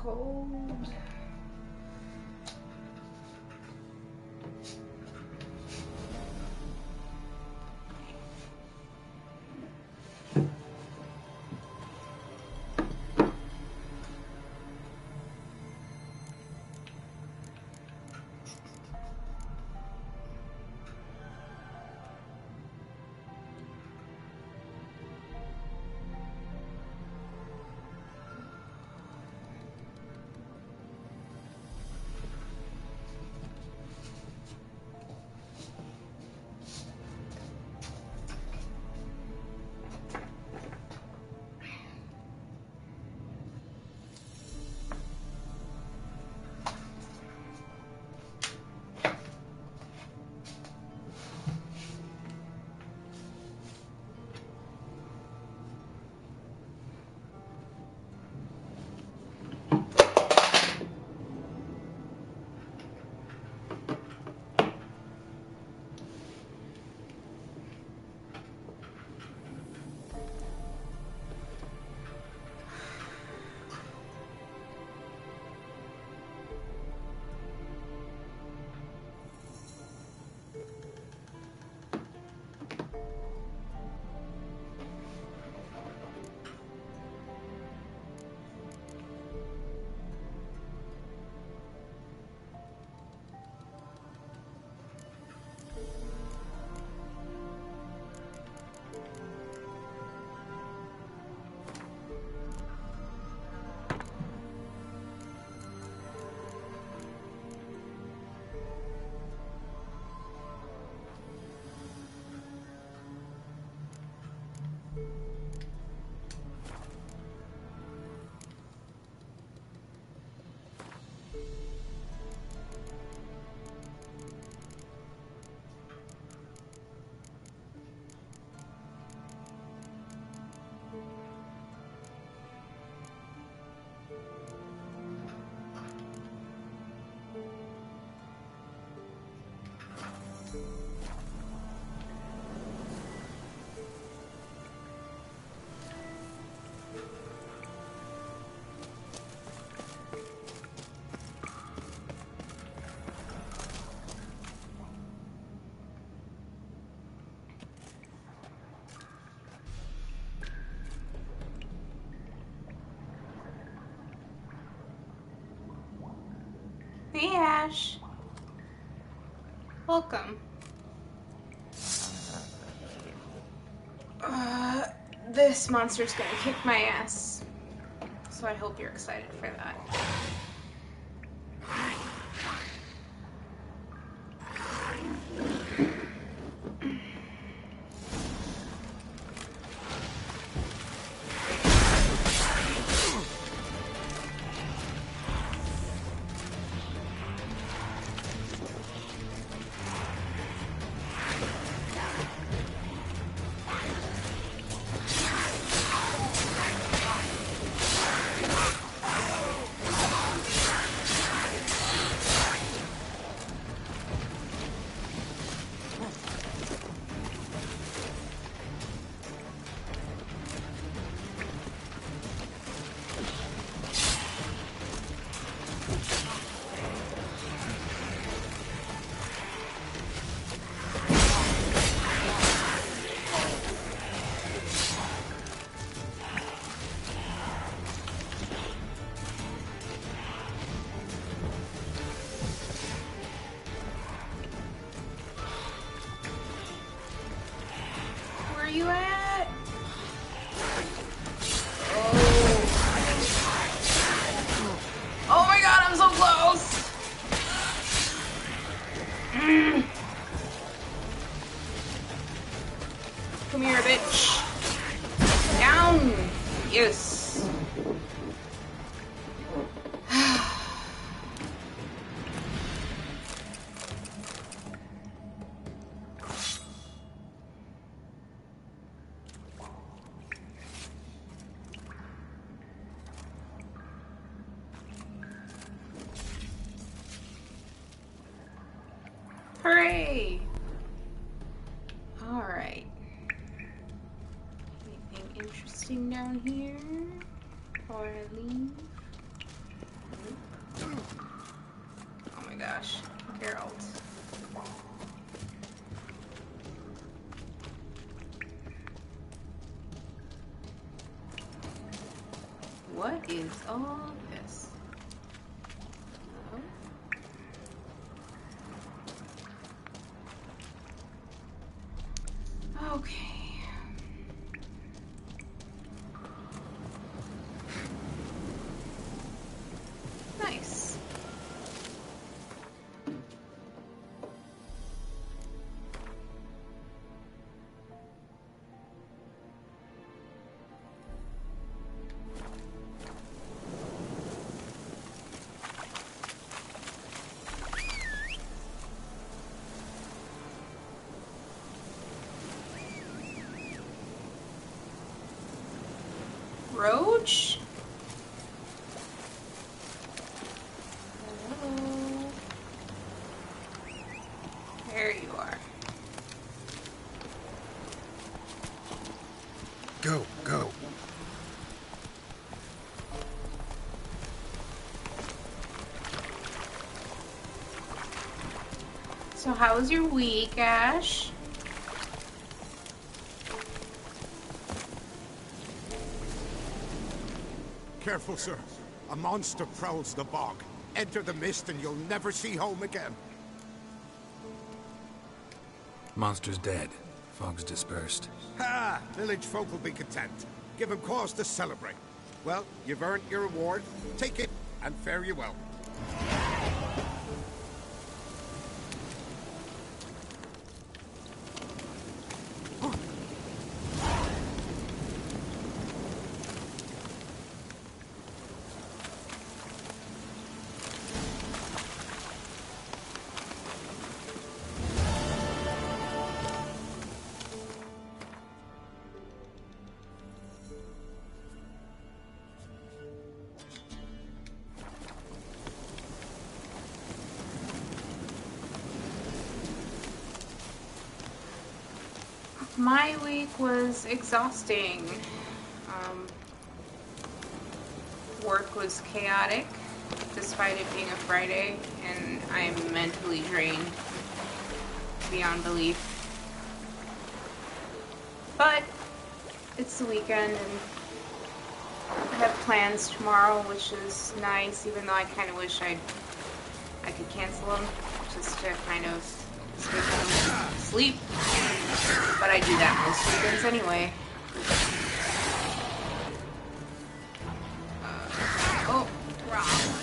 cold. Hey Ash, welcome. This monster's gonna kick my ass, so I hope you're excited for that. Where are you at? Oh my god, I'm so close! Come here, bitch. Down! Yes. Hooray! Alright. Anything interesting down here before I leave? gosh. Geralt. What is all this? Oh. Okay. Nice. Roach? Hello. There you are. Go, go. So how was your week, Ash? Careful, sir. A monster prowls the bog. Enter the mist and you'll never see home again. Monster's dead. Fog's dispersed. Ha! Village folk will be content. Give him cause to celebrate. Well, you've earned your reward. Take it, and fare you well. My week was exhausting. Work was chaotic, despite it being a Friday, and I'm mentally drained beyond belief. But it's the weekend, and I have plans tomorrow, which is nice, even though I kind of wish I could cancel them, just to kind of stay home and sleep. But I do that most weekends anyway. Oh, wrong.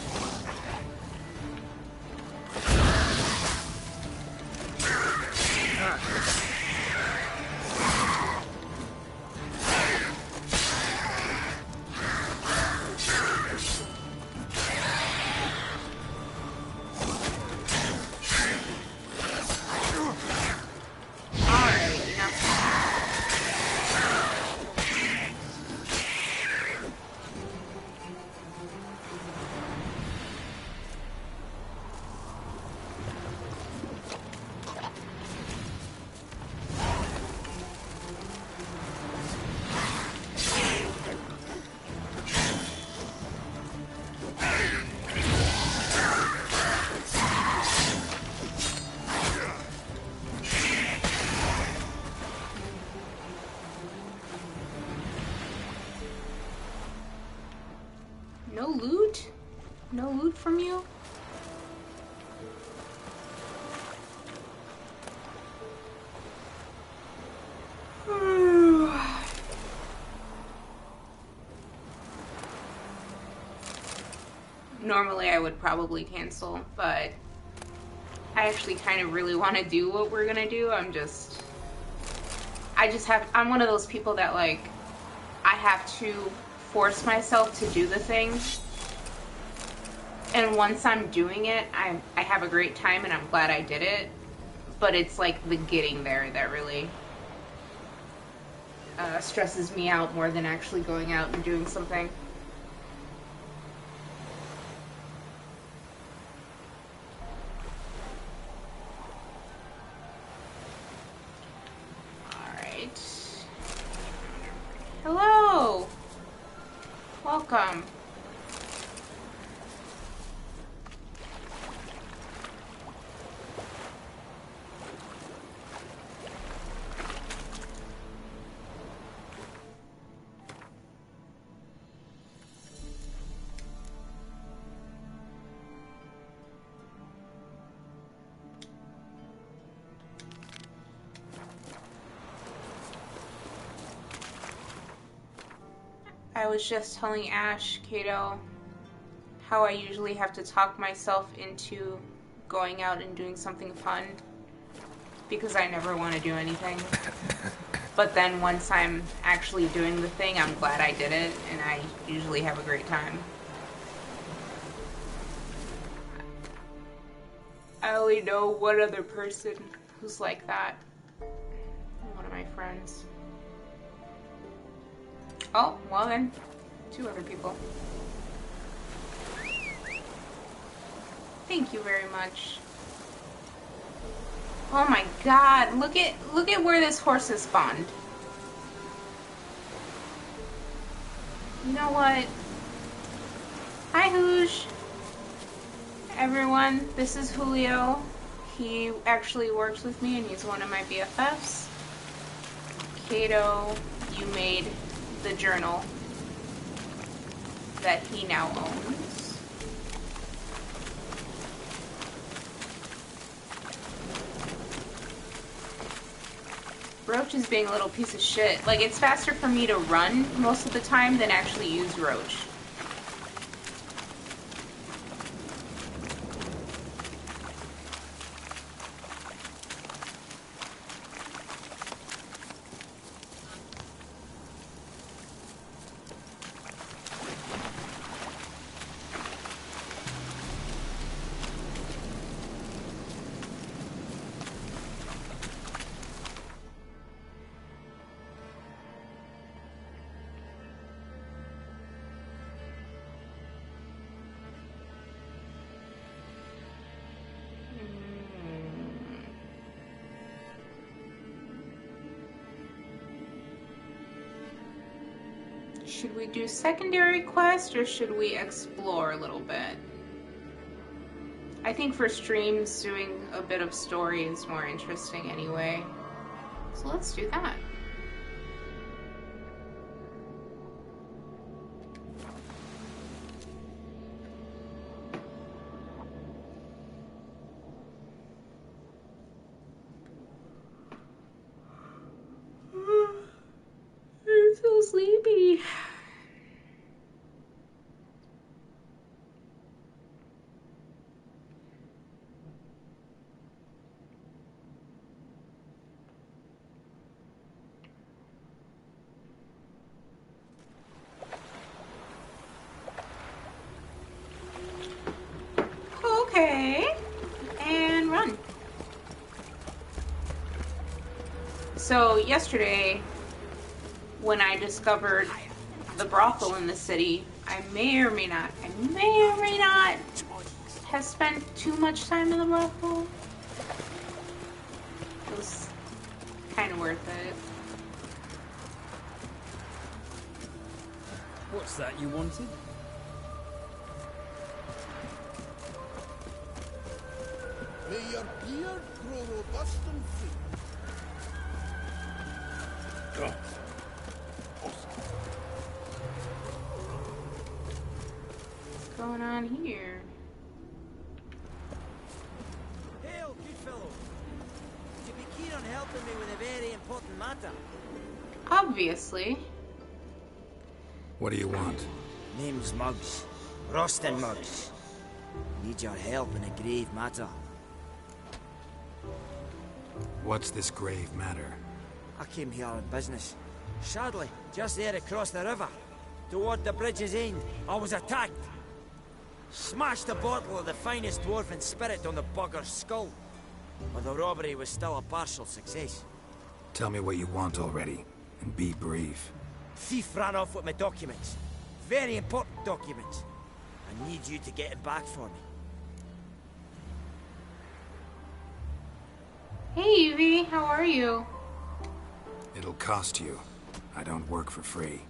No loot? No loot from you? Normally I would probably cancel, but I actually kind of really want to do what we're gonna do. I'm one of those people that, like, I have to force myself to do the thing, and once I'm doing it, I have a great time and I'm glad I did it, but it's like the getting there that really stresses me out more than actually going out and doing something. Alright. Hello! Welcome. I was just telling Ash, Kato, how I usually have to talk myself into going out and doing something fun because I never want to do anything. But then once I'm actually doing the thing, I'm glad I did it, and I usually have a great time. I only know one other person who's like that. One of my friends. Oh, well then, 2 other people. Thank you very much. Oh my god, look at where this horse is spawned. You know what? Hi Hoosh. Everyone, this is Julio. He actually works with me and he's one of my BFFs. Kato, you made the journal that he now owns. Roach is being a little piece of shit. Like, it's faster for me to run most of the time than actually use Roach. Should we do secondary quest or should we explore a little bit? I think for streams, doing a bit of story is more interesting anyway. So let's do that. I'm so sleepy. Okay, and run. So yesterday, when I discovered the brothel in the city, I may or may not have spent too much time in the brothel. It was kind of worth it. What's that you wanted? May your beard grow robust and free. What's going on here? Hail, good fellow. Would you be keen on helping me with a very important matter? Obviously. What do you want? Name's Muggs. Rostin Muggs. Need your help in a grave matter. What's this grave matter? I came here on business. Sadly, just there across the river, toward the bridge's end, I was attacked. Smashed a bottle of the finest dwarven spirit on the bugger's skull. But the robbery was still a partial success. Tell me what you want already, and be brief. Thief ran off with my documents. Very important documents. I need you to get it back for me. Hey Evie, how are you? It'll cost you. I don't work for free.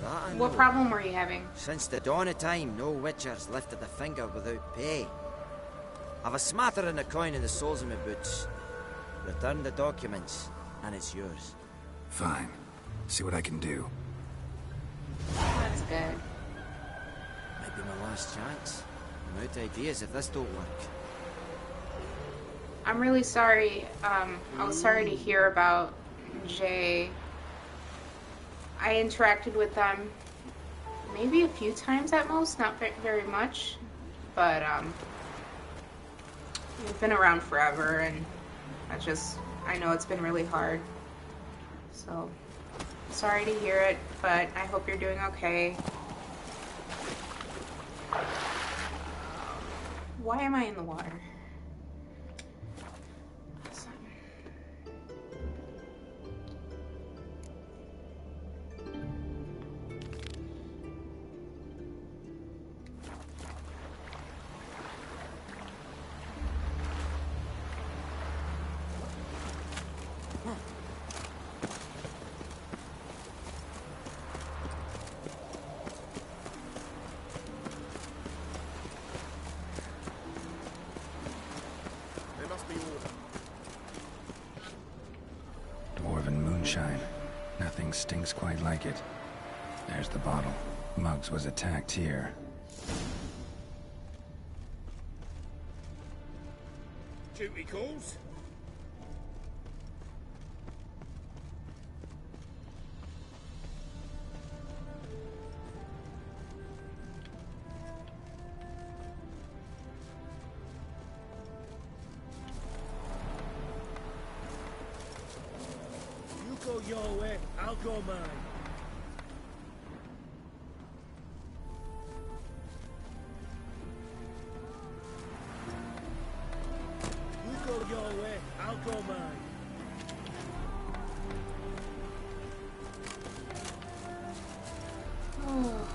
That I What know. problem were you having? Since the dawn of time, no witcher's lifted a finger without pay. I've a smattering of coin in the soles of my boots. Return the documents, and it's yours. Fine. See what I can do. That's good. Might be my last chance. I'm out of ideas if this don't work. I'm really sorry. I was sorry to hear about Jay. I interacted with them maybe a few times at most, not very much, but we've been around forever, and I know it's been really hard. So, sorry to hear it, but I hope you're doing okay. Why am I in the water? Dwarven moonshine. Nothing stinks quite like it. There's the bottle. Muggs was attacked here. Duty calls? You go your way, I'll go mine. Go your way, I'll go mine. Oh.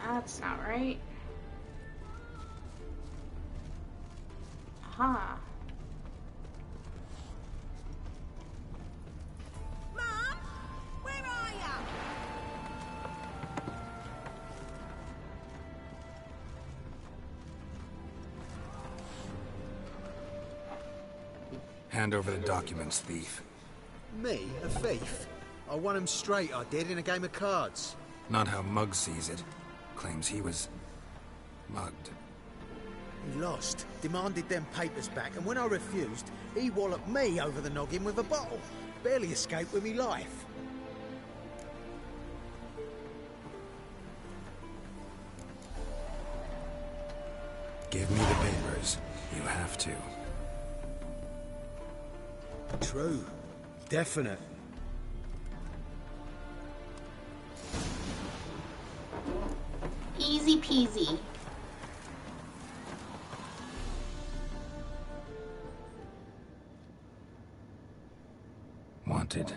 That's not right. Aha. Mom, where are ya? Hand over the documents, thief. Me? A thief? I won him straight, I did, in a game of cards. Not how Muggs sees it. Claims he was mugged. He lost, demanded them papers back, and when I refused, he walloped me over the noggin with a bottle. Barely escaped with me life. Give me the papers. You have to. True. Definite. Easy peasy. Wanted.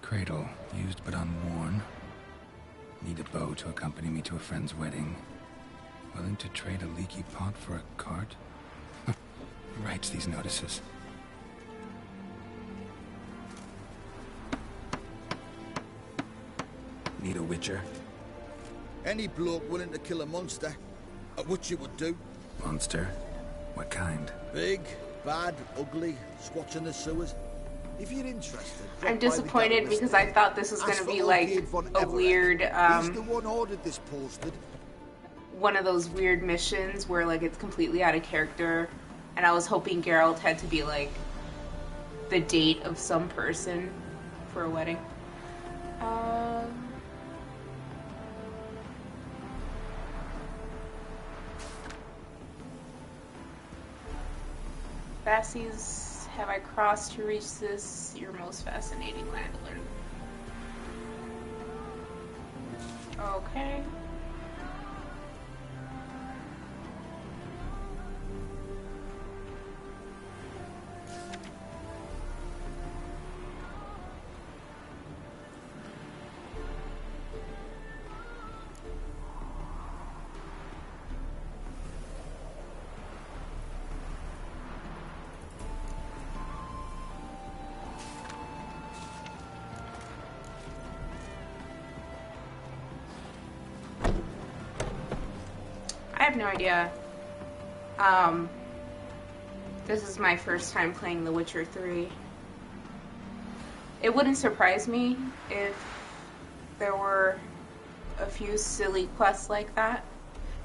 Cradle, used but unworn. Need a bow to accompany me to a friend's wedding. Willing to trade a leaky pot for a cart? Who writes these notices? Need a witcher? Any bloke willing to kill a monster, what you would do. Monster? What kind? Big, bad, ugly, squats in the sewers. If you're interested... I'm disappointed because I thought this was going to be like a weird, He's the one ordered this posted. one of those weird missions where like it's completely out of character, and I was hoping Geralt had to be like the date of some person for a wedding. Bassies, have I crossed to reach this? Your most fascinating landlord. Okay. I have no idea. This is my first time playing The Witcher 3. It wouldn't surprise me if there were a few silly quests like that,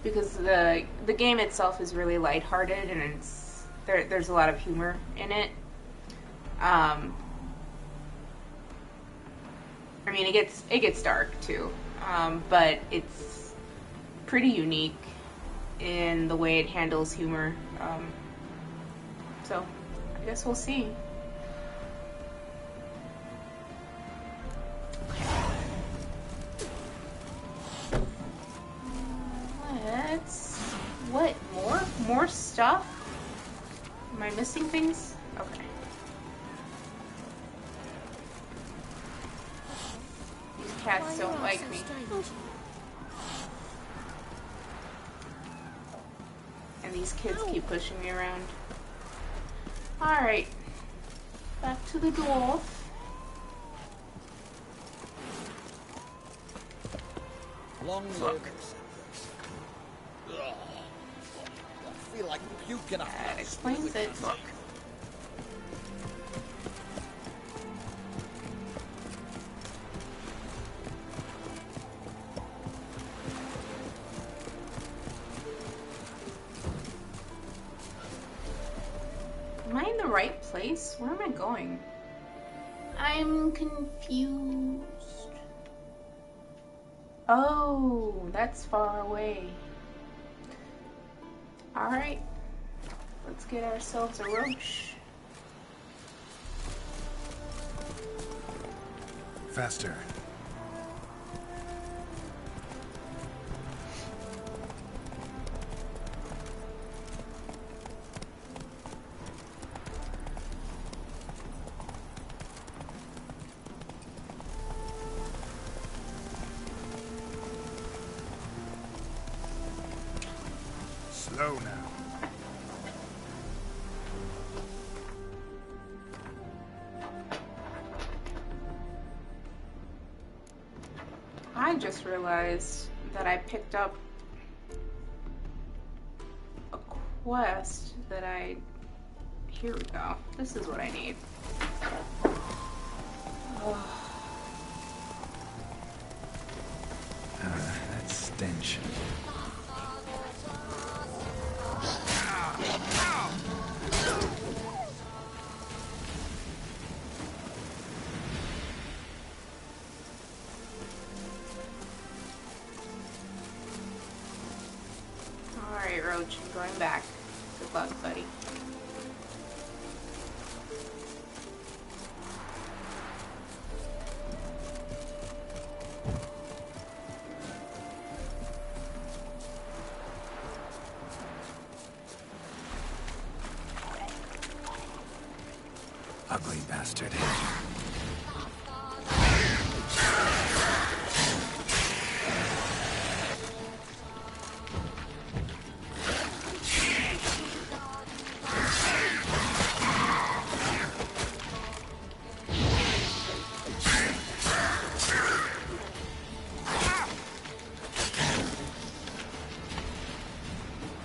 because the game itself is really lighthearted and there's a lot of humor in it. I mean, it gets dark too, but it's pretty unique in the way it handles humor. So I guess we'll see. What? More stuff? Am I missing things? Okay. These cats don't like me. And these kids keep pushing me around. Alright. Back to the dwarf. Long live I feel like puking up. That explains it. Look. Am I in the right place? Where am I going? I'm confused. Oh, that's far away. Alright. Let's get ourselves a roach. Faster. Slow now. I just realized that I picked up a quest that I... Here we go. This is what I need. That stench. Alright, Roach, I'm going back. Good luck, buddy. Ugly bastard.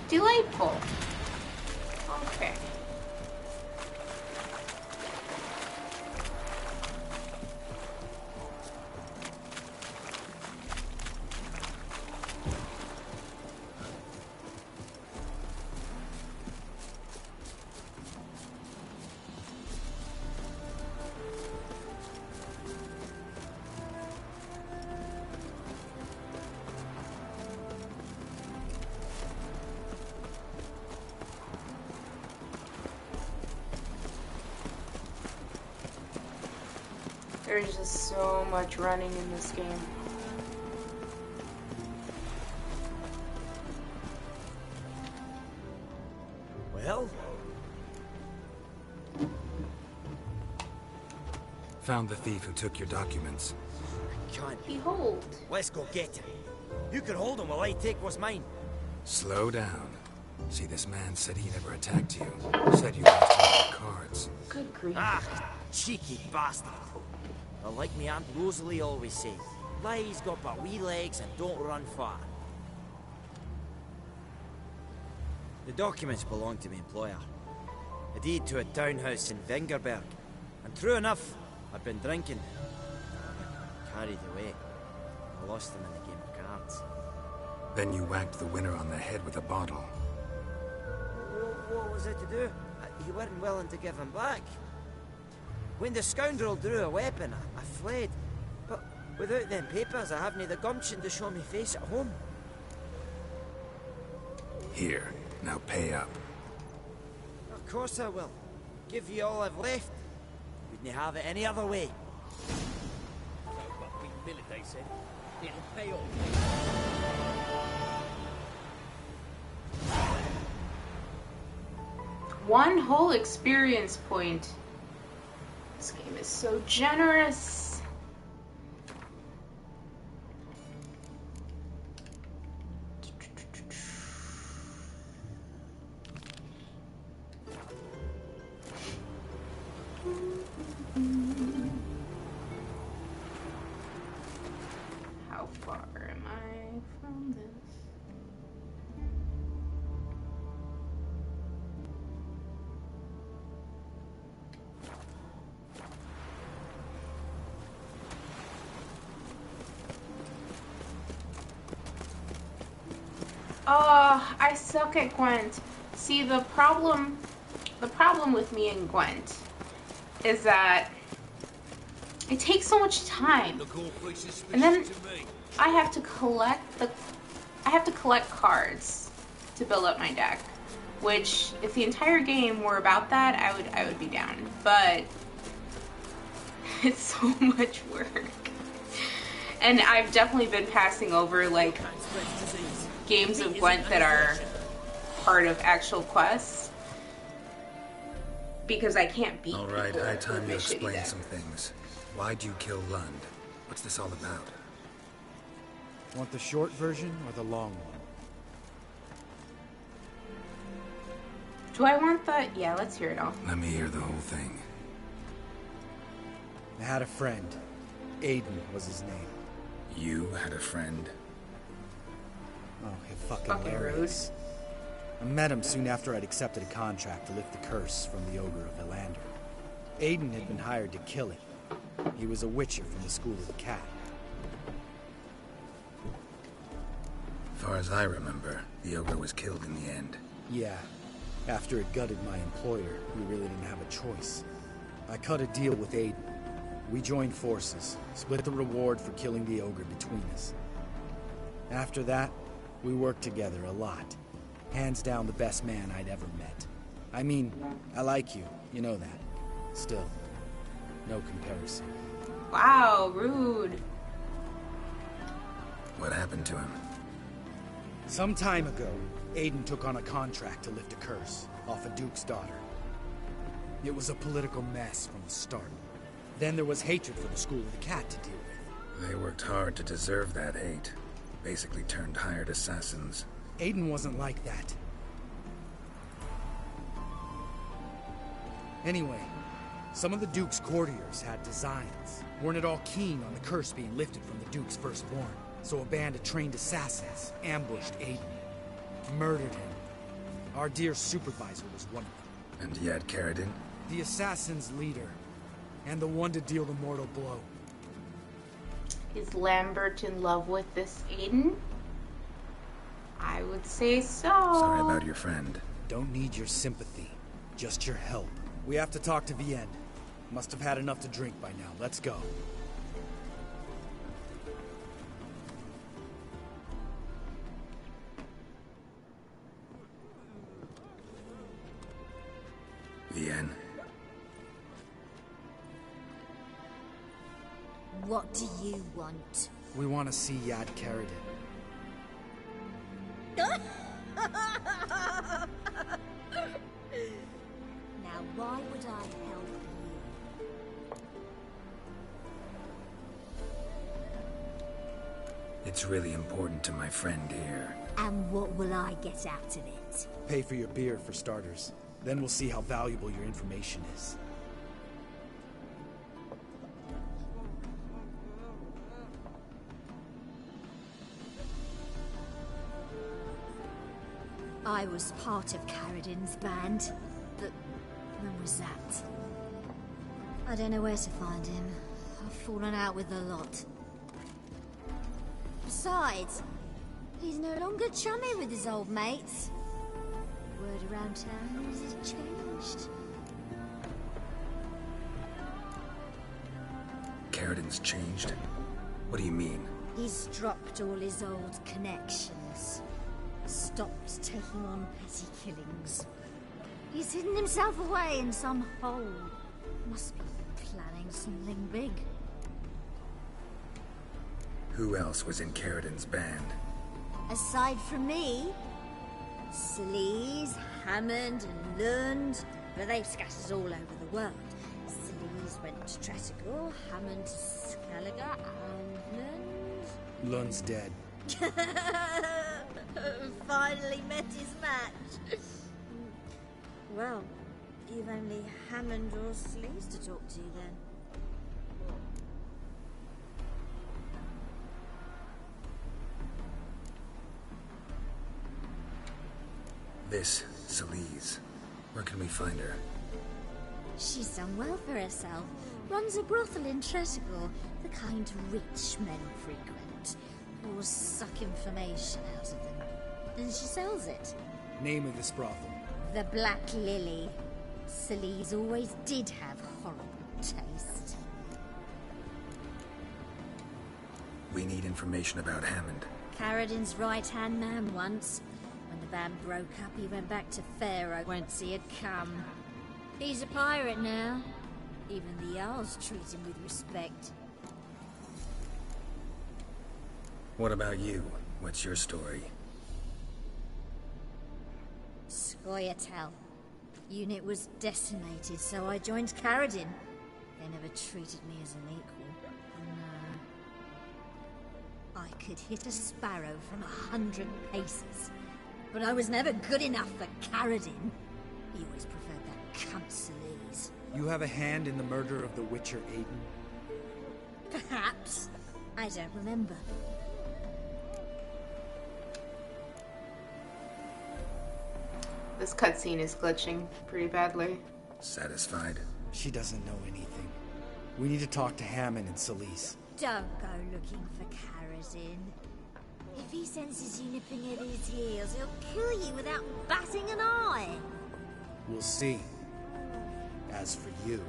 Delightful. Okay. There's just so much running in this game. Well? Found the thief who took your documents. Can't. Behold. Let's go get him. You can hold him while I take what's mine. Slow down. See, this man said he never attacked you. Said you lost all your cards. Good grief. Ah, cheeky bastard. Well, like me Aunt Rosalie always say, lies got but wee legs and don't run far. The documents belong to my employer. A deed to a townhouse in Vengerberg. And true enough, I'd been drinking. Carried away. I lost them in the game of cards. Then you whacked the winner on the head with a bottle. What was it to do? You weren't willing to give him back. When the scoundrel drew a weapon, I fled. But Without them papers, I haven't the gumption to show me face at home. Here, now pay up. Of course I will. Give you all I've left. Wouldn't have it any other way. So, but we millet, they said. It'll pay off. One whole experience point. This game is so generous. How far am I from this? Oh, I suck at Gwent. See, the problem with me and Gwent is that it takes so much time. And then I have to collect cards to build up my deck, which if the entire game were about that, I would be down. But it's so much work. And I've definitely been passing over like games of Gwent that are part of actual quests because I can't beat All right, people high time with you my shitty explain deck. some things. Why'd you kill Lund? What's this all about? Want the short version or the long one? Do I want the... Yeah, let's hear it all. Let me hear the whole thing. I had a friend. Aiden was his name. You had a friend? Oh, he fucking Fucking hilarious. I met him soon after I'd accepted a contract to lift the curse from the Ogre of Elander. Aiden had been hired to kill it. He was a witcher from the School of the Cat. As far as I remember, the ogre was killed in the end. Yeah. After it gutted my employer, we really didn't have a choice. I cut a deal with Aiden. We joined forces, split the reward for killing the ogre between us. After that, we worked together a lot. Hands down the best man I'd ever met. I mean, I like you, you know that. Still, no comparison. Wow, rude. What happened to him? Some time ago, Aiden took on a contract to lift a curse off a duke's daughter. It was a political mess from the start. Then there was hatred for the School of the Cat to deal with. They worked hard to deserve that hate. Basically turned hired assassins. Aiden wasn't like that. Anyway, some of the Duke's courtiers had designs. Weren't at all keen on the curse being lifted from the Duke's firstborn. So a band of trained assassins ambushed Aiden. Murdered him. Our dear supervisor was one of them. And yet Carradine? The assassin's leader. And the one to deal the mortal blow. Is Lambert in love with this Aiden? I would say so. Sorry about your friend. Don't need your sympathy. Just your help. We have to talk to Vienne. Must have had enough to drink by now. Let's go. Vienne. What do you want? We want to see Yad Carradine. Now, why would I help you? It's really important to my friend here. And what will I get out of it? Pay for your beer, for starters. Then we'll see how valuable your information is. I was part of Carradine's band, but when was that? I don't know where to find him. I've fallen out with a lot. Besides, he's no longer chummy with his old mates. Word around town is he's changed. Carradine's changed. What do you mean? He's dropped all his old connections. Stopped taking on petty killings. He's hidden himself away in some hole. Must be planning something big. Who else was in Carradin's band? Aside from me, Sleaze, Hammond and Lund, but they've scattered all over the world. Sleaze went to Tretigor, Hammond to Skellige, and Lund... Lund's dead. Finally met his match. Well, you've only Hammond or Sleaze to talk to then. This Sleaze. Where can we find her? She's done well for herself. Runs a brothel in Tretigor, the kind rich men frequent. Or suck information out of them. And she sells it. Name of this brothel. The Black Lily. Sleaze always did have horrible taste. We need information about Hammond. Carradin's right-hand man once. When the band broke up, he went back to Pharaoh whence he had come. He's a pirate now. Even the Jarls treat him with respect. What about you? What's your story? Scoia'tael. Unit was decimated, so I joined Carradin. They never treated me as an equal. No. I could hit a sparrow from 100 paces. But I was never good enough for Carradin. He always preferred that cunt Sleaze. You have a hand in the murder of the Witcher Aiden? Perhaps. I don't remember. This cutscene is glitching pretty badly. Satisfied? She doesn't know anything. We need to talk to Hammond and Sleaze. Don't go looking for Carradin. If he senses you nipping at his heels, he'll kill you without batting an eye. We'll see. As for you...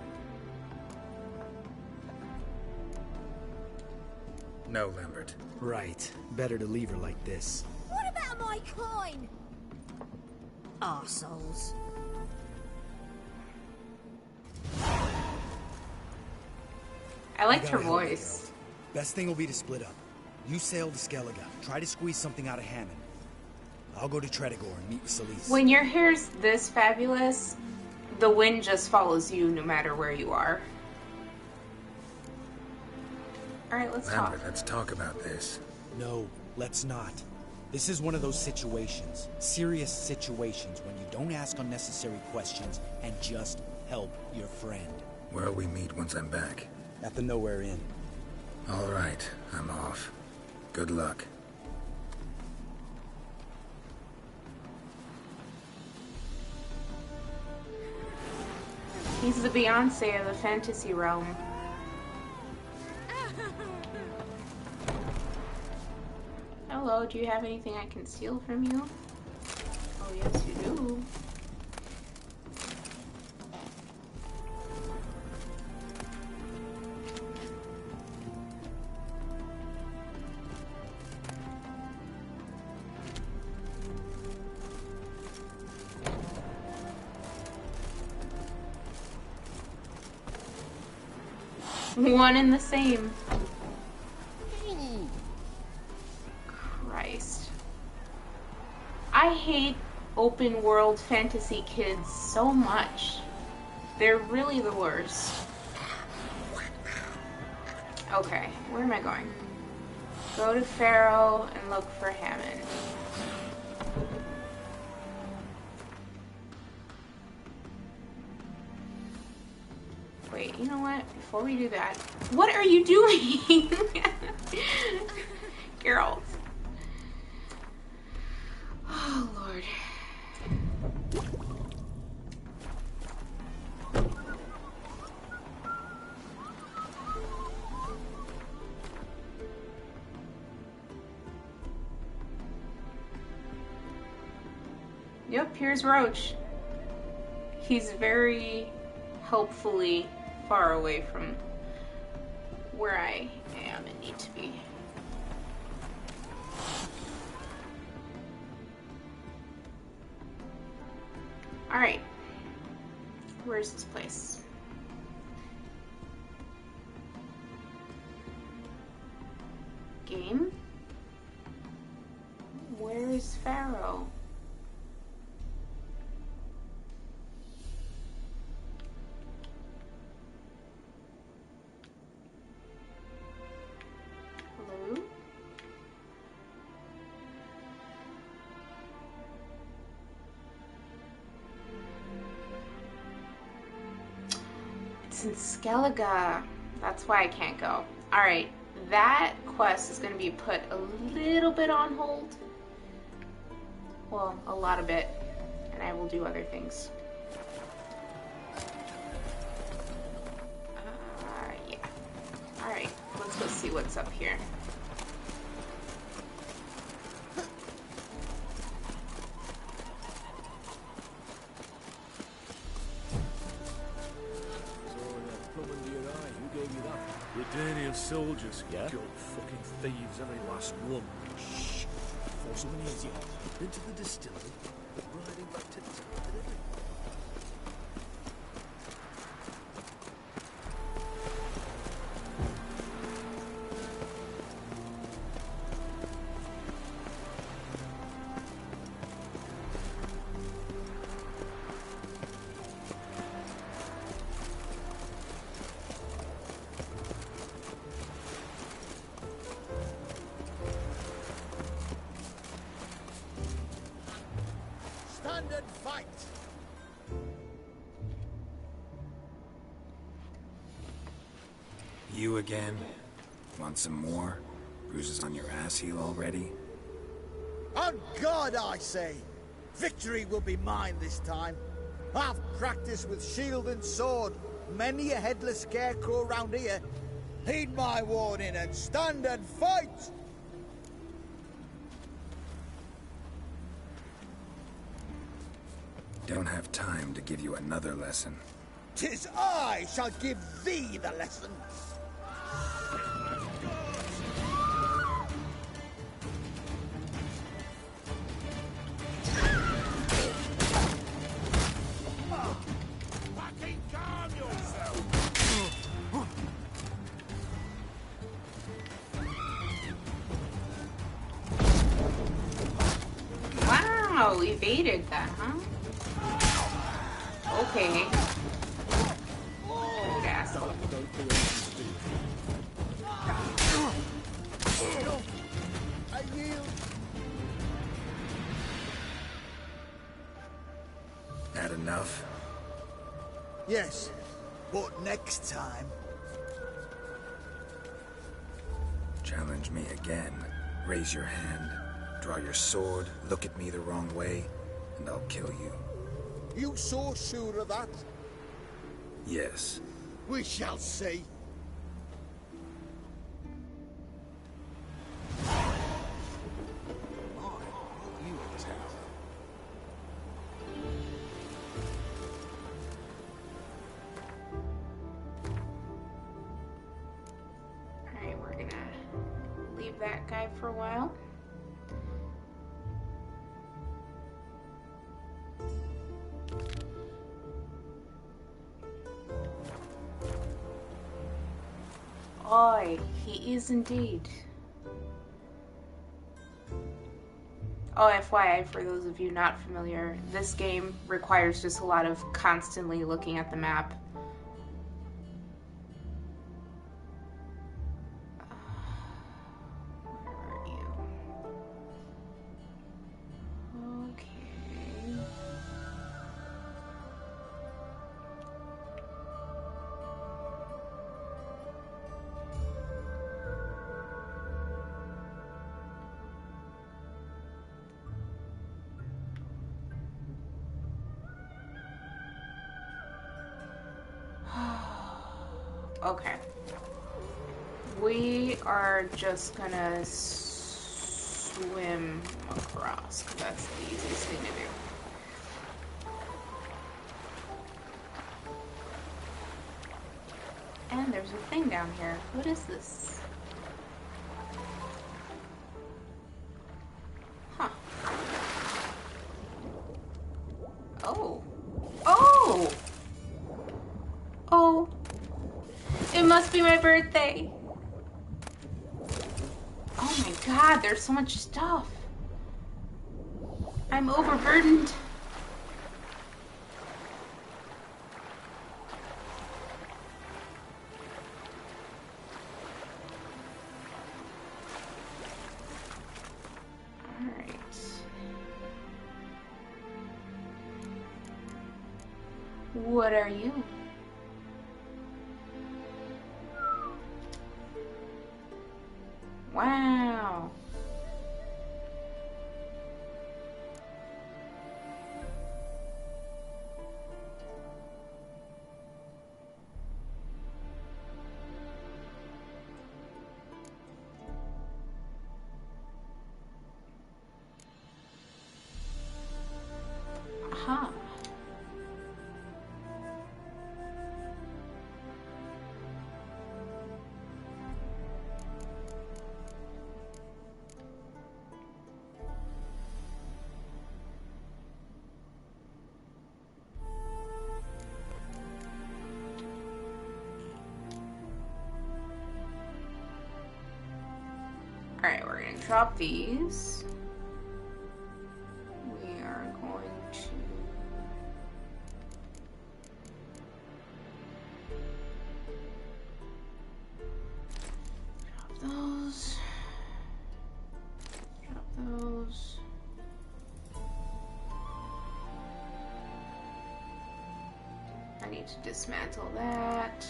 No, Lambert. Right. Better to leave her like this. What about my coin? Arseholes. I liked her You gotta help me, voice. girl. Best thing will be to split up. You sail to Skellige. Try to squeeze something out of Hammond. I'll go to Tretigor and meet with Sleaze. When your hair's this fabulous, the wind just follows you no matter where you are. Alright, let's Lambert, talk. let's talk about this. No, let's not. This is one of those situations, serious situations, when you don't ask unnecessary questions and just help your friend. Where'll we meet once I'm back? At the Nowhere Inn. All right, I'm off. Good luck. He's the Beyonce of the fantasy realm. Hello, do you have anything I can steal from you? Oh, yes, you do. One and the same. Christ. I hate open world fantasy kids so much. They're really the worst. Okay, where am I going? Go to Pharaoh and look for Hammond. Wait, you know what? Before we do that, what are you doing? Geralt. Oh, Lord. Yep, here's Roach. He's very helpfully far away from where I am and need to be. Alright. Where's this place? Game? Where's Pharaoh? Hello? It's in Skellige. That's why I can't go. Alright, that quest is going to be put a little bit on hold. Well, a lot of it. And I will do other things. Yeah. Alright, let's go see what's up here. Redanian soldiers, yeah? Good fucking thieves, every last one. Shh. Before someone hears you, into the distillery, riding back to the town. Standard fight! You again? Want some more? Bruises on your ass heel already? On God, I say! Victory will be mine this time. I've practiced with shield and sword. Many a headless scarecrow round here. Heed my warning and stand and fight! Don't have time to give you another lesson. 'Tis I shall give thee the lesson. Fucking calm yourself! Wow, evaded that, huh? Okay. Good asshole. I yield. Had enough? Yes, but next time. Challenge me again. Raise your hand. Draw your sword. Look at me the wrong way. And I'll kill you. You so sure of that? Yes. We shall see. Alright, we're gonna leave that guy for a while. Oi, he is indeed. Oh, FYI, for those of you not familiar, this game requires just a lot of constantly looking at the map. Where are you? Okay. Okay. We are just gonna swim across, 'cause that's the easiest thing to do. And there's a thing down here. What is this? Huh. Oh. Oh! Oh. It must be my birthday. Oh my god, there's so much stuff. I'm overburdened. What are you? Wow. Aha. Alright, we're going to drop these. We are going to... drop those. Drop those. I need to dismantle that.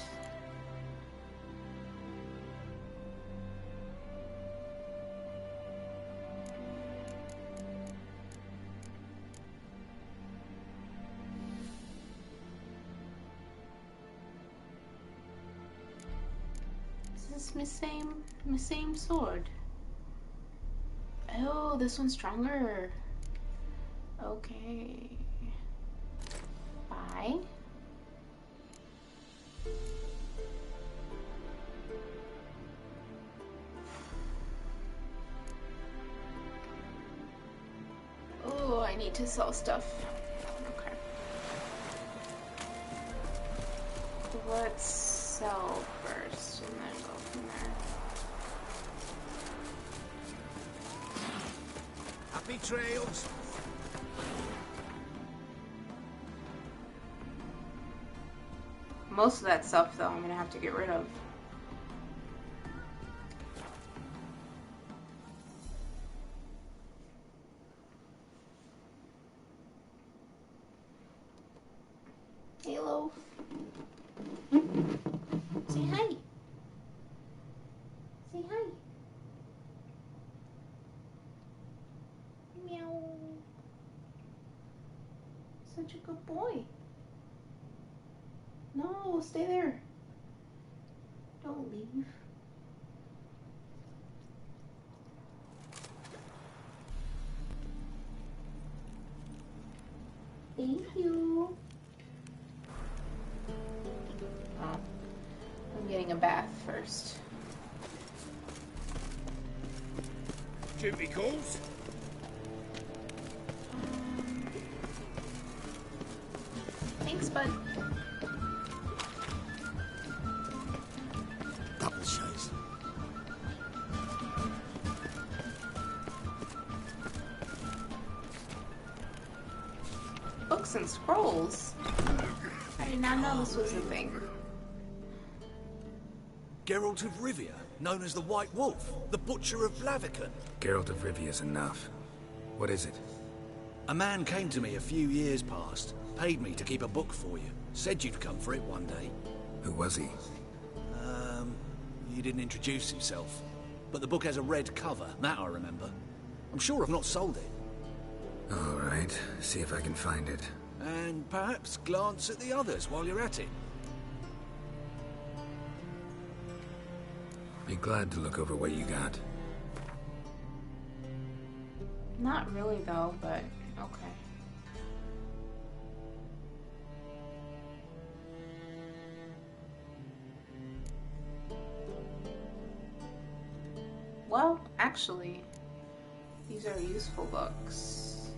Is this my same sword? Oh, this one's stronger. Okay. Bye. Oh, I need to sell stuff. Okay. Let's sell first and then go from there. Happy trails. Most of that stuff, though, I'm gonna have to get rid of. Hello. Say hi. Say hi. Meow. Such a good boy. No, stay there. Don't leave. Thank you. Oh, I'm getting a bath first. Duty calls. Thanks, bud. Double chase. Books and scrolls. I did not know this was a thing. Geralt of Rivia, known as the White Wolf, the Butcher of Blaviken. Geralt of Rivia's enough. What is it? A man came to me a few years past, paid me to keep a book for you. Said you'd come for it one day. Who was he? He didn't introduce himself. But the book has a red cover, that I remember. I'm sure I've not sold it. All right, see if I can find it. And perhaps glance at the others while you're at it. Be glad to look over what you got. Not really, though, but okay. actually. These are useful books.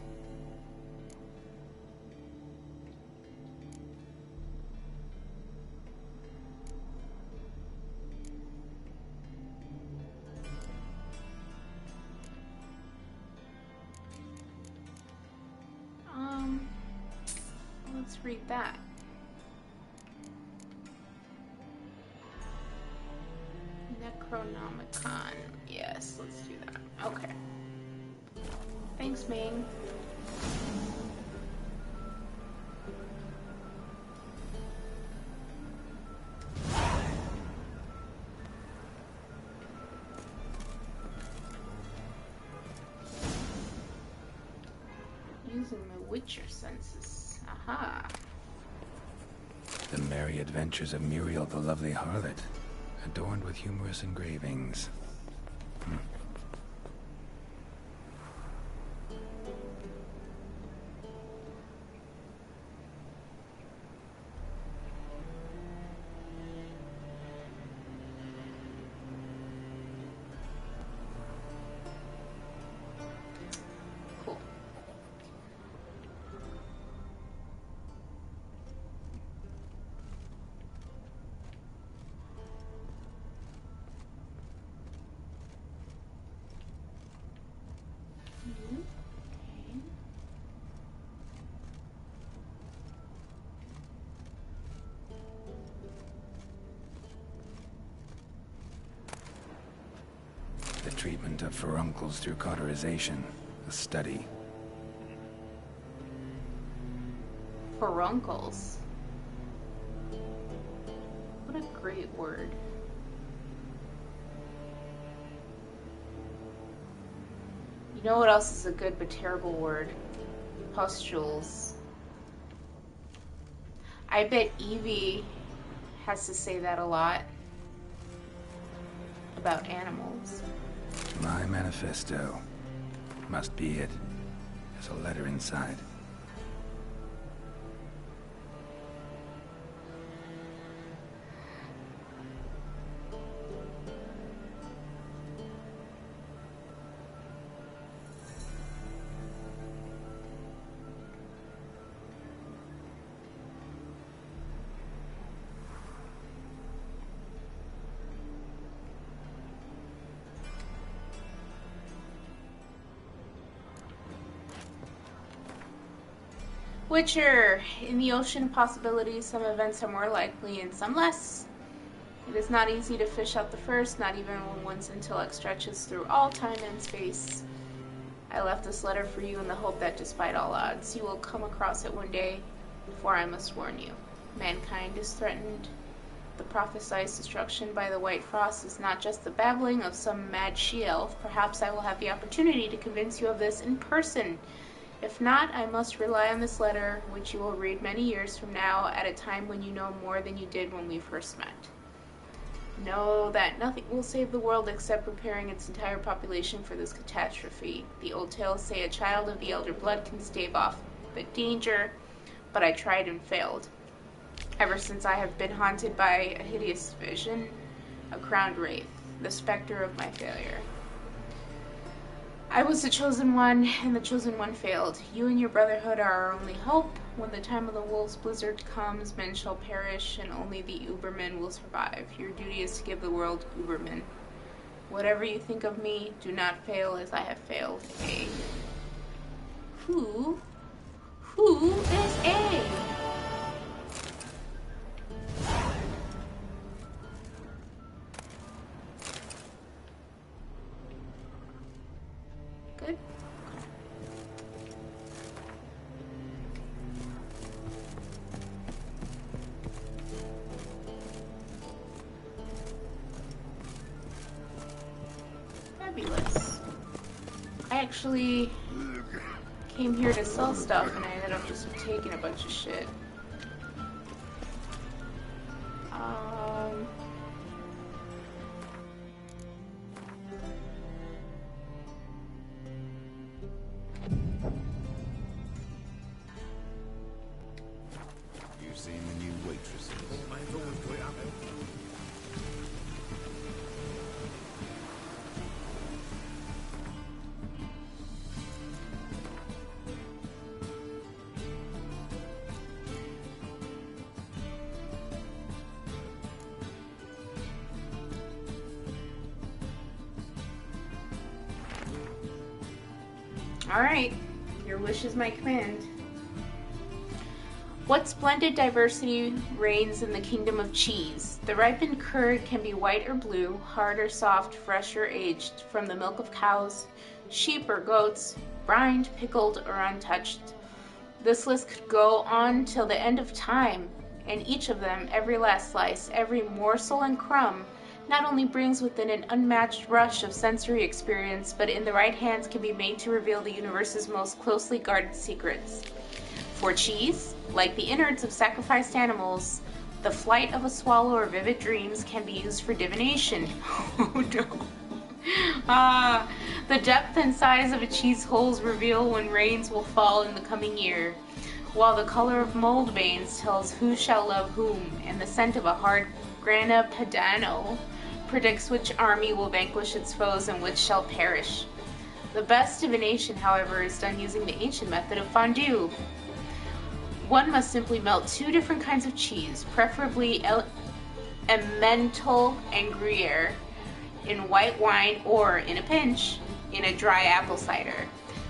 Let's read that. Necronomicon. Yes, let's do that. Okay. Thanks, Ming. Using my Witcher senses. Aha. The merry adventures of Muriel the lovely harlot, adorned with humorous engravings. Cool. The treatment of furuncles through cauterization, a study. Furuncles. What a great word. You know what else is a good but terrible word? Pustules. I bet Evie has to say that a lot about animals. My manifesto. Must be it. There's a letter inside. Witcher, in the ocean of possibilities, some events are more likely and some less. It is not easy to fish out the first, not even when one's intellect stretches through all time and space. I left this letter for you in the hope that despite all odds, you will come across it one day, for I must warn you. Mankind is threatened. The prophesied destruction by the White Frost is not just the babbling of some mad she-elf. Perhaps I will have the opportunity to convince you of this in person. If not, I must rely on this letter, which you will read many years from now, at a time when you know more than you did when we first met. Know that nothing will save the world except preparing its entire population for this catastrophe. The old tales say a child of the elder blood can stave off the danger, but I tried and failed. Ever since I have been haunted by a hideous vision, a crowned wraith, the specter of my failure. I was the chosen one, and the chosen one failed. You and your brotherhood are our only hope. When the time of the wolf's blizzard comes, men shall perish, and only the Ubermen will survive. Your duty is to give the world Ubermen. Whatever you think of me, do not fail as I have failed. A. Who is A? Good. Fabulous. I actually came here to sell stuff and I ended up just taking a bunch of shit. You've seen the new waitresses. I've always got it out. Alright, your wish is my command. What splendid diversity reigns in the kingdom of cheese. The ripened curd can be white or blue, hard or soft, fresh or aged, from the milk of cows, sheep or goats, brined, pickled, or untouched. This list could go on till the end of time, and each of them, every last slice, every morsel and crumb, not only brings within an unmatched rush of sensory experience, but in the right hands can be made to reveal the universe's most closely guarded secrets. For cheese, like the innards of sacrificed animals, the flight of a swallow or vivid dreams can be used for divination. Oh no. The depth and size of a cheese holes reveal when rains will fall in the coming year, while the color of mold veins tells who shall love whom, and the scent of a hard grana padano predicts which army will vanquish its foes and which shall perish. The best divination, however, is done using the ancient method of fondue. One must simply melt two different kinds of cheese, preferably Emmental and Gruyere, in white wine or, in a pinch, in a dry apple cider.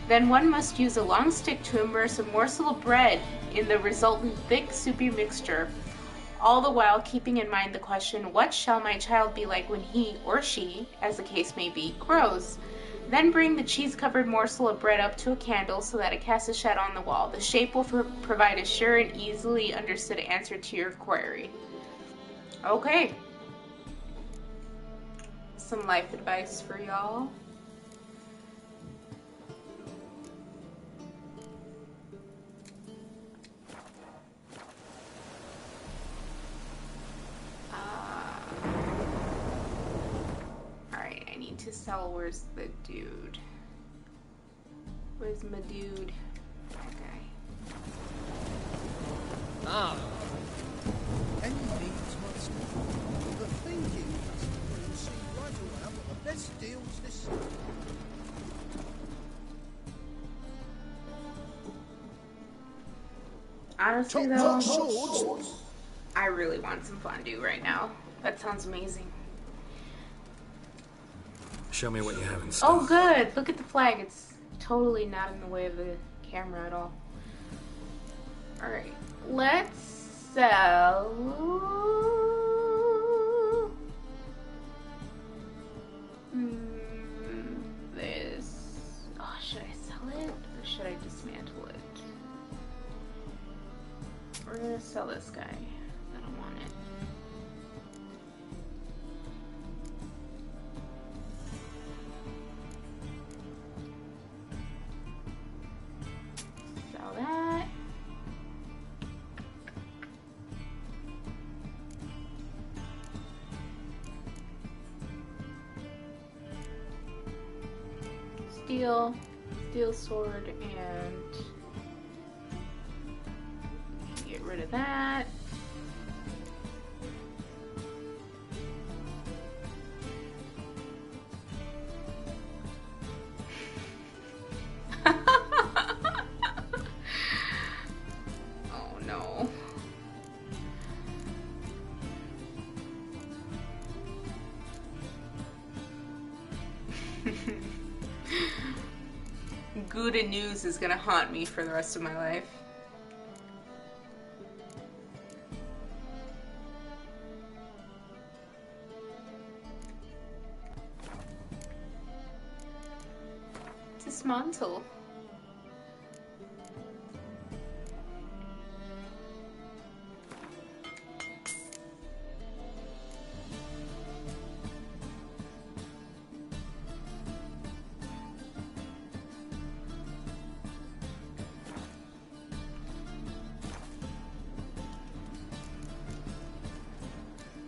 Then one must use a long stick to immerse a morsel of bread in the resultant thick, soupy mixture, all the while keeping in mind the question, what shall my child be like when he, or she, as the case may be, grows? Then bring the cheese-covered morsel of bread up to a candle so that it casts a shadow on the wall. The shape will provide a sure and easily understood answer to your query. Okay. Some life advice for y'all. Alright, I need to sell. Where's the dude? Where's my dude? That guy. Ah. Any needs must the thinking customer will see right away what the best deals this year. Honestly though, I really want some fondue right now. That sounds amazing. Show me what you have in stock. Oh good, look at the flag. It's totally not in the way of the camera at all. Alright, let's sell... this... Oh, should I sell it? Or should I dismantle it? We're gonna sell this guy. I don't want it. Sell that. Steel sword, and get rid of that. Oh no. Gouda news is gonna haunt me for the rest of my life. Dismantle.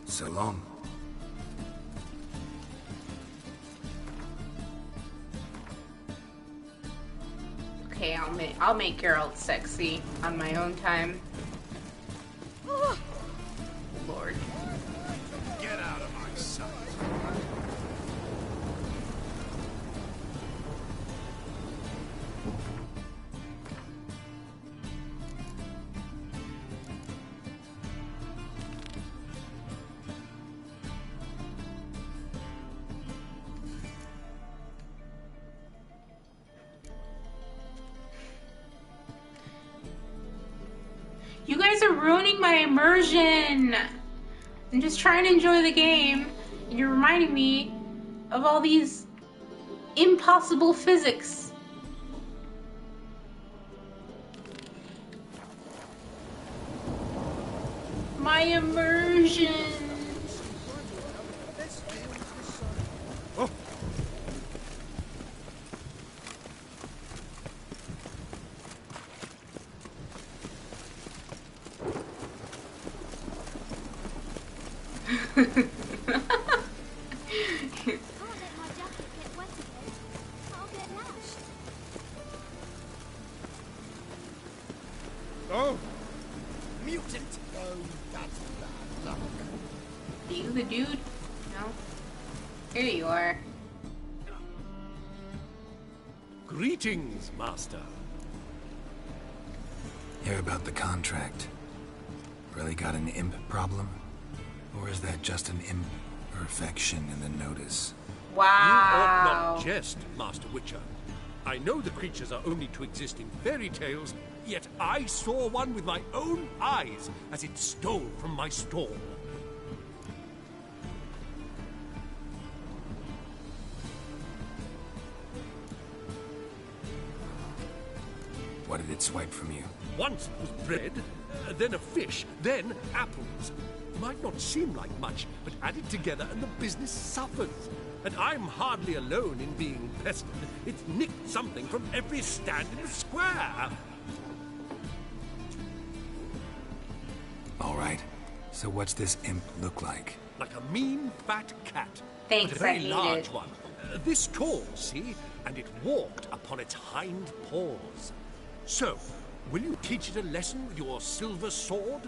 So long. Okay, I'll make Geralt sexy on my own time. Oh, Lord. Get out of my sight. ruining my immersion. I'm just trying to enjoy the game, and you're reminding me of all these impossible physics. My immersion. Oh. Oh! Mutant! Oh, that's bad luck. Are you the dude? No? Here you are. Greetings, Master. Hear about the contract. Really got an imp problem? Or is that just an imperfection in the notice? You ought Wow. not jest, Master Witcher. I know the creatures are only to exist in fairy tales, yet I saw one with my own eyes as it stole from my stall. What did it swipe from you? Once it was bread, then a fish, then apples. Might not seem like much, but added together and the business suffers. And I'm hardly alone in being pestered. It's nicked something from every stand in the square. All right. So what's this imp look like? Like a mean, fat cat. Thanks, but a very I hate large it. one. This tall, see? And it walked upon its hind paws. So, will you teach it a lesson with your silver sword?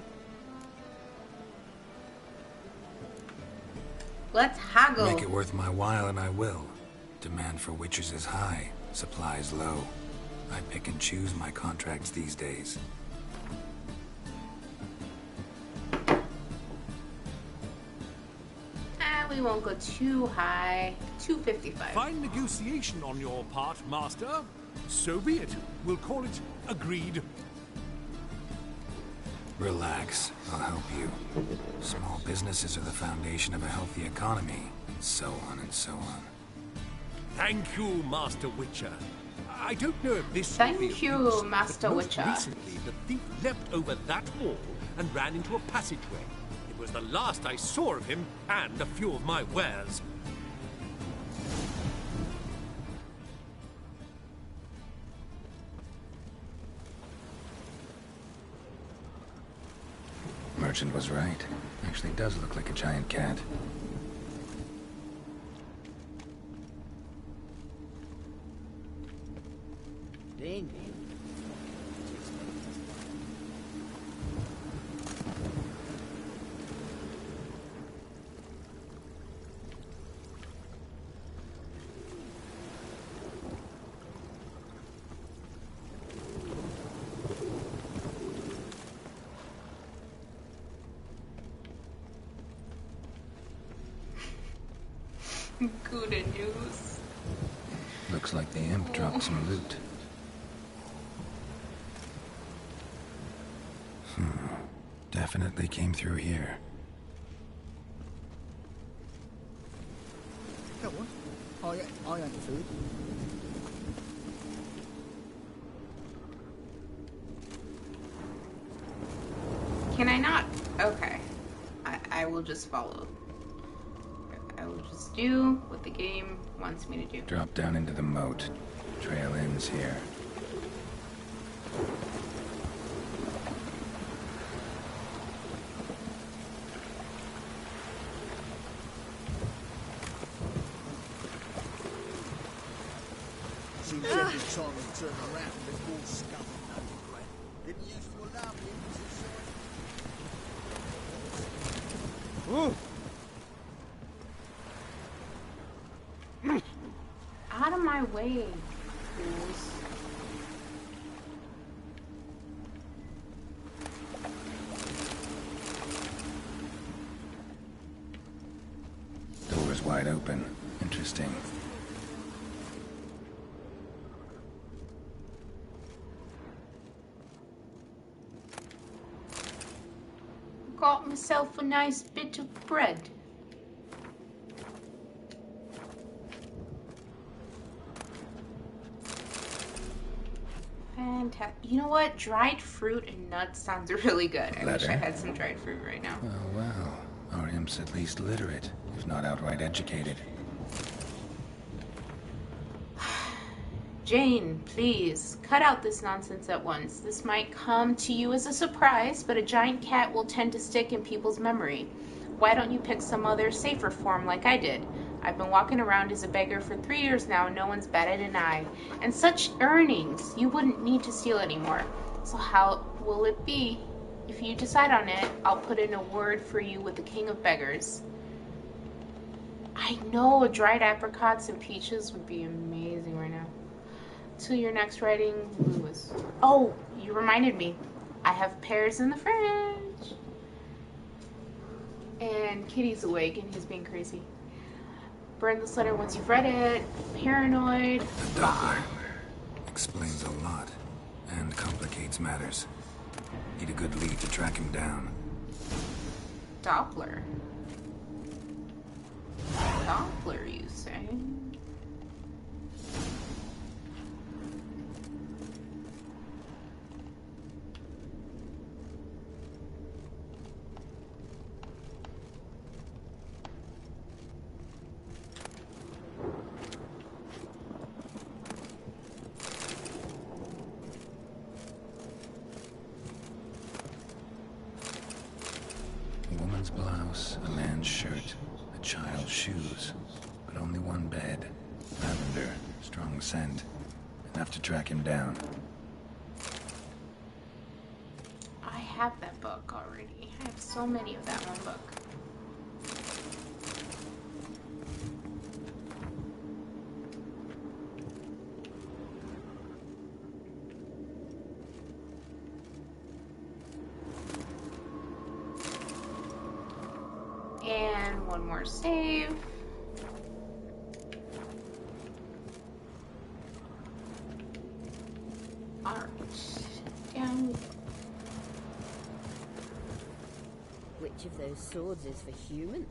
Let's haggle. Make it worth my while and I will. Demand for witches is high, supplies low. I pick and choose my contracts these days. We won't go too high. 255. Fine negotiation on your part, Master. So be it. We'll call it agreed. Relax, I'll help you. Small businesses are the foundation of a healthy economy, so on and so on. Thank you, Master Witcher. I don't know if this Thank will be of you, use, Master but most Witcher. recently, the thief leapt over that wall and ran into a passageway. It was the last I saw of him and a few of my wares. Merchant was right. Actually does look like a giant cat. Then, Good news. Looks like the imp dropped some loot. Definitely came through here. go on. I ain't food. Can I not? Okay. I will just follow. I will just do what the game wants me to do. Drop down into the moat. Trail ends here. Seems every time we turn around, there's more scum and underground. Didn't used to allow me Out of my way, fools. Door's wide open. Interesting. got myself a nice bit of bread. Fantastic. You know what? Dried fruit and nuts sounds really good. I wish I had some dried fruit right now. Oh, well. Our imp's at least literate, if not outright educated. Jane, please, cut out this nonsense at once. This might come to you as a surprise, but a giant cat will tend to stick in people's memory. Why don't you pick some other safer form like I did? I've been walking around as a beggar for 3 years now, and no one's batted an eye. And such earnings, you wouldn't need to steal anymore. So how will it be? If you decide on it, I'll put in a word for you with the king of beggars. I know dried apricots and peaches would be amazing right now. Till your next writing, Lewis. Oh, you reminded me. I have pears in the fridge. And Kitty's awake and he's being crazy. Burn this letter once you've read it. Paranoid. The Doppler explains a lot and complicates matters. Need a good lead to track him down. Doppler. Doppler, you say? A woman's blouse, a man's shirt, a child's shoes, but only one bed. Lavender, strong scent. Enough to track him down. I have that book already. I have so many of that one book. And one more save. Alright. Down we go. Which of those swords is for humans?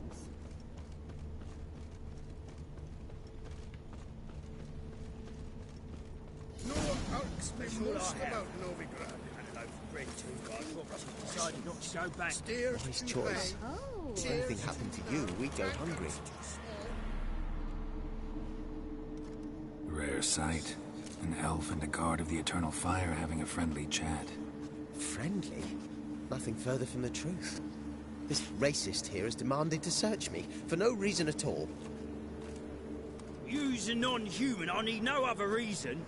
No special about Novigrad. Decided not to go back. Nice choice. Oh. If anything happened to you, we'd go hungry. Rare sight. An elf and a guard of the Eternal Fire having a friendly chat. Friendly? Nothing further from the truth. This racist here has demanded to search me, for no reason at all. You's a non-human, I need no other reason.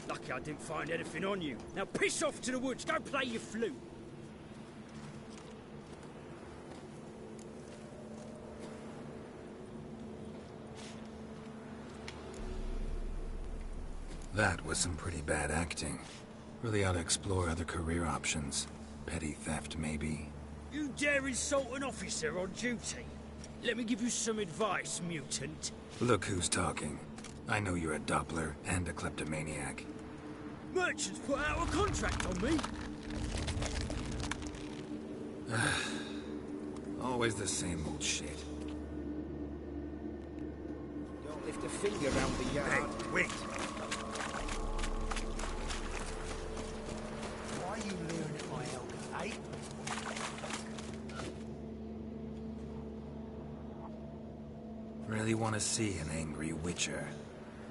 Lucky I didn't find anything on you. Now piss off to the woods, go play your flute. That was some pretty bad acting. Really ought to explore other career options. Petty theft, maybe. You dare insult an officer on duty? Let me give you some advice, mutant. Look who's talking. I know you're a Doppler and a kleptomaniac. Merchants put out a contract on me. Always the same old shit. Don't lift a finger around the yard. Hey, wait. Why are you leering at my elbow, eh? Really want to see an angry witcher.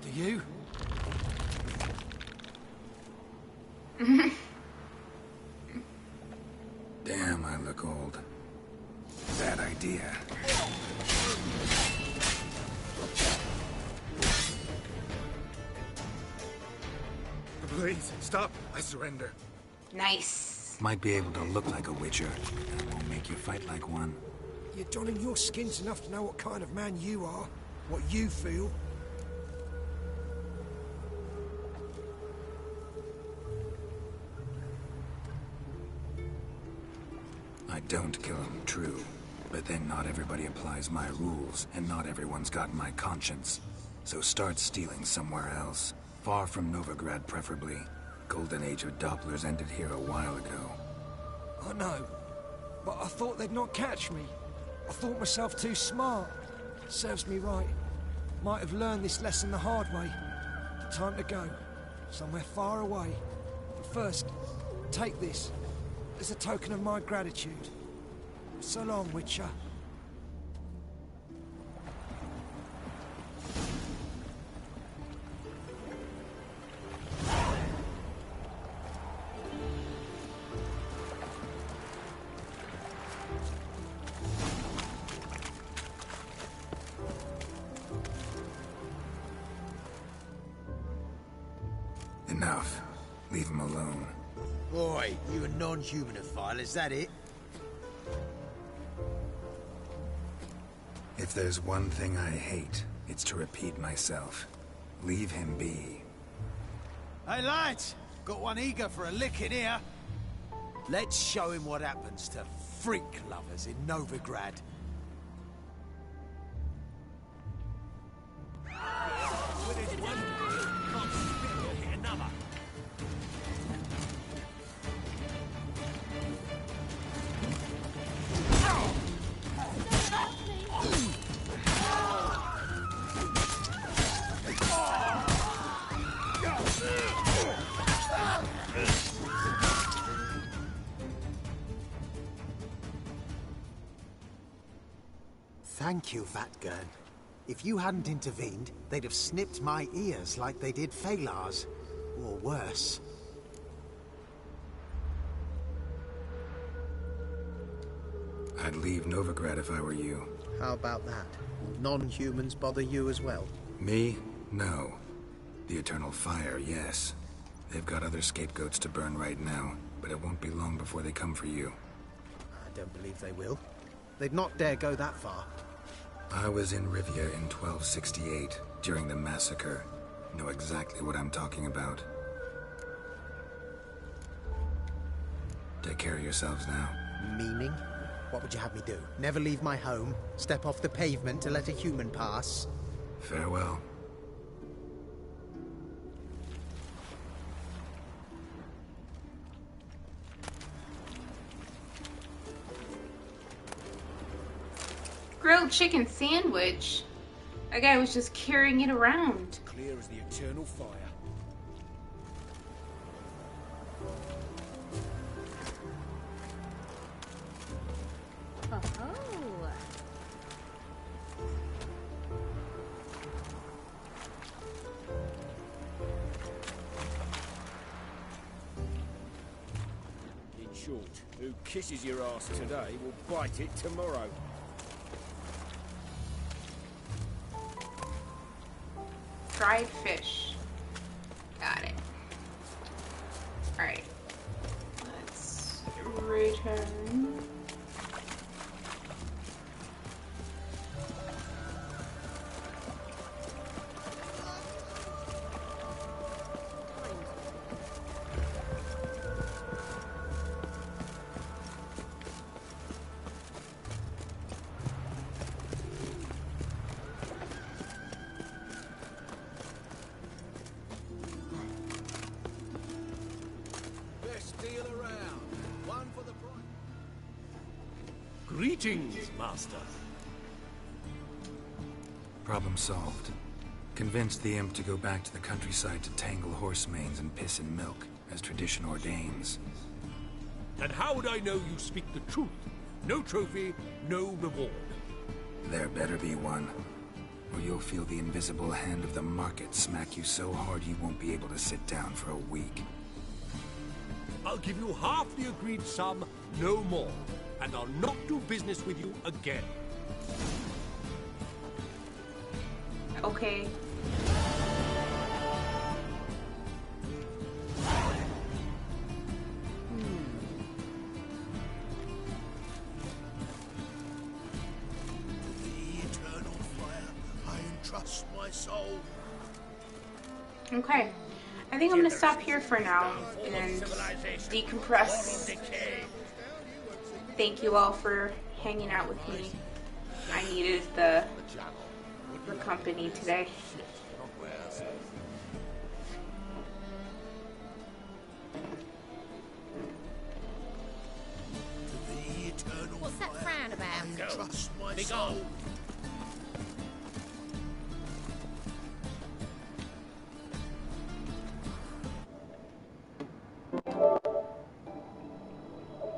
Do you? Damn, I look old. Bad idea. Please, stop. I surrender. Nice. Might be able to look like a witcher. That won't make you fight like one. You're donning your skins enough to know what kind of man you are, what you feel. I don't kill him, true. But then not everybody applies my rules, and not everyone's got my conscience. So start stealing somewhere else. Far from Novigrad, preferably. Golden age of Dopplers ended here a while ago. I know. but I thought they'd not catch me. I thought myself too smart. Serves me right. Might have learned this lesson the hard way. Time to go. Somewhere far away. But first, take this. As a token of my gratitude. So long, Witcher. Enough. Leave him alone. Oi, you a non-humanophile, is that it? If there's one thing I hate, it's to repeat myself. Leave him be. Hey lads, got one eager for a lick in here. Let's show him what happens to freak lovers in Novigrad. Thank you, Vatgern. If you hadn't intervened, they'd have snipped my ears like they did Phalar's. Or worse. I'd leave Novigrad if I were you. How about that? Non-humans bother you as well? Me? No. The Eternal Fire, yes. They've got other scapegoats to burn right now, but it won't be long before they come for you. I don't believe they will. They'd not dare go that far. I was in Rivia in 1268, during the massacre. Know exactly what I'm talking about. Take care of yourselves now. Meaning? What would you have me do? Never leave my home? Step off the pavement to let a human pass? Farewell. Grilled chicken sandwich? That guy was just carrying it around. Clear as the Eternal Fire. Oh. In short, who kisses your ass today will bite it tomorrow. Fried fish. Got it. Alright. Let's return. Greetings, Master. Problem solved. Convinced the imp to go back to the countryside to tangle horse manes and piss in milk, as tradition ordains. And how would I know you speak the truth? No trophy, no reward. There better be one, or you'll feel the invisible hand of the market smack you so hard you won't be able to sit down for a week. I'll give you half the agreed sum, no more. And I'll not do business with you again. Okay. The Eternal Fire, I entrust my soul. Okay. I think I'm gonna stop here for now and decompress. Thank you all for hanging out with me. I needed the company today. The Eternal Trust my soul.